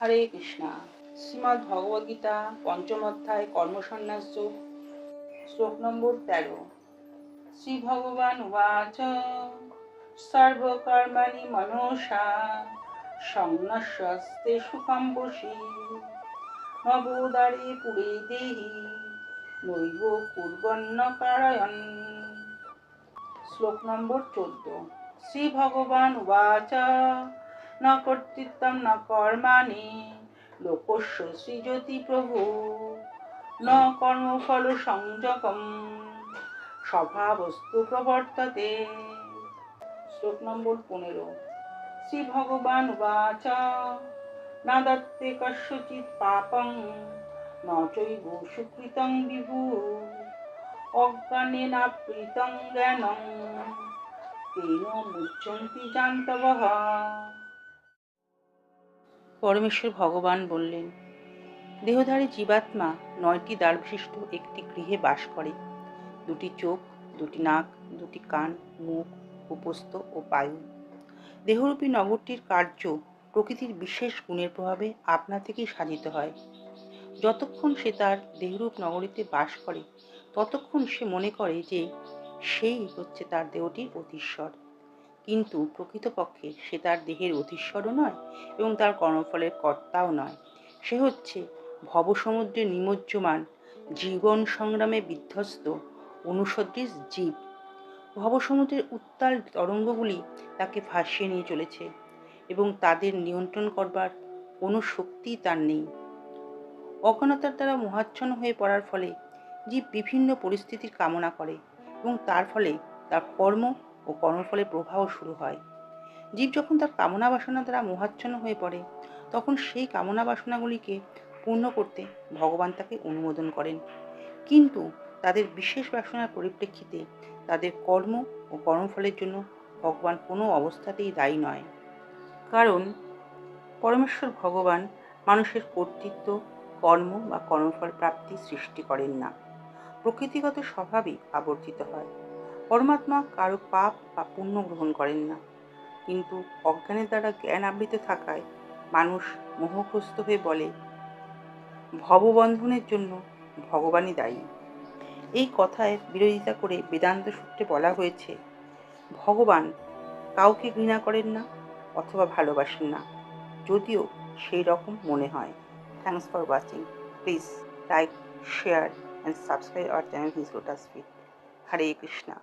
হরে কৃষ্ণা। শ্রীমদ্ ভগবদ্গীতা পঞ্চম অধ্যায় কর্মসন্ন্যাস যোগ, শ্লোক নম্বর 13। শ্রী ভগবান উবাচ সর্বকর্মাণি মনসা সংন্যস্যস্তে সুখম বশী নবোদারে পুরে দেহি নৈব কুর্বন্ন কারয়ন। শ্লোক নম্বর 14। শ্রী ভগবান উবাচ ন কর্তৃত্বম ন কর্মাণি লোকস্য সৃজতি প্রভু ন কর্মফল সংযোগম স্বভাবস্তু প্রবর্ততে। শ্লোক নম্বর 15। শ্রী ভগবান উবাচ না দত্তে কস্যচিৎ পাপং ন চৈব সুকৃতং বিভু অজ্ঞানেনাবৃতং জ্ঞানং তেন মুচ্যন্তি জান্তবঃ। পরমেশ্বর ভগবান বললেন, দেহধারী জীবাত্মা 9টি দ্বার বিশিষ্ট একটি গৃহে বাস করে। 2টি চোখ, 2টি নাক, 2টি কান, মুখ, উপস্থ ও পায়ু। দেহরূপী নগরটির কার্য প্রকৃতির বিশেষ গুণের প্রভাবে আপনা থেকেই সাধিত হয়। যতক্ষণ সে তার দেহরূপ নগরীতে বাস করে ততক্ষণ সে মনে করে যে সেই হচ্ছে তার দেহটির অধীশ্বর, কিন্তু প্রকৃতপক্ষে সে তার দেহের অধীশ্বরও নয় এবং তার কর্মফলের কর্তাও নয়। সে হচ্ছে ভবসমুদ্রে নিমজ্জমান জীবন সংগ্রামে বিধ্বস্ত অনুসদৃশ জীব। ভবসমুদ্রের উত্তাল তরঙ্গগুলি তাকে ভাসিয়ে নিয়ে চলেছে এবং তাদের নিয়ন্ত্রণ করবার কোনো শক্তিই তার নেই। অজ্ঞানতার দ্বারা মোহাচ্ছন্ন হয়ে পড়ার ফলে জীব বিভিন্ন পরিস্থিতির কামনা করে এবং তার ফলে তার কর্ম ও কর্মফলের প্রবাহ শুরু হয়। জীব যখন তার কামনা বাসনা দ্বারা মোহাচ্ছন্ন হয়ে পড়ে তখন সেই কামনা বাসনাগুলিকে পূর্ণ করতে ভগবান তাকে অনুমোদন করেন, কিন্তু তাদের বিশেষ বাসনার পরিপ্রেক্ষিতে তাদের কর্ম ও কর্মফলের জন্য ভগবান কোনো অবস্থাতেই দায়ী নয়। কারণ পরমেশ্বর ভগবান মানুষের কর্তৃত্ব, কর্ম বা কর্মফল প্রাপ্তি সৃষ্টি করেন না। প্রকৃতিগত স্বভাবই আবর্তিত হয়। পরমাত্মা কারো পাপ বা পুণ্য গ্রহণ করেন না, কিন্তু অজ্ঞানের দ্বারা জ্ঞান আবৃত থাকায় মানুষ মোহগ্রস্ত হয়ে বলে ভববন্ধনের জন্য ভগবানই দায়ী। এই কথায় বিরোধিতা করে বেদান্ত সূত্রে বলা হয়েছে, ভগবান কাউকে ঘৃণা করেন না অথবা ভালোবাসেন না, যদিও সেই রকম মনে হয়। Thanks for watching. Please like, share and subscribe our channel His Lotus Feet. Hare Krishna.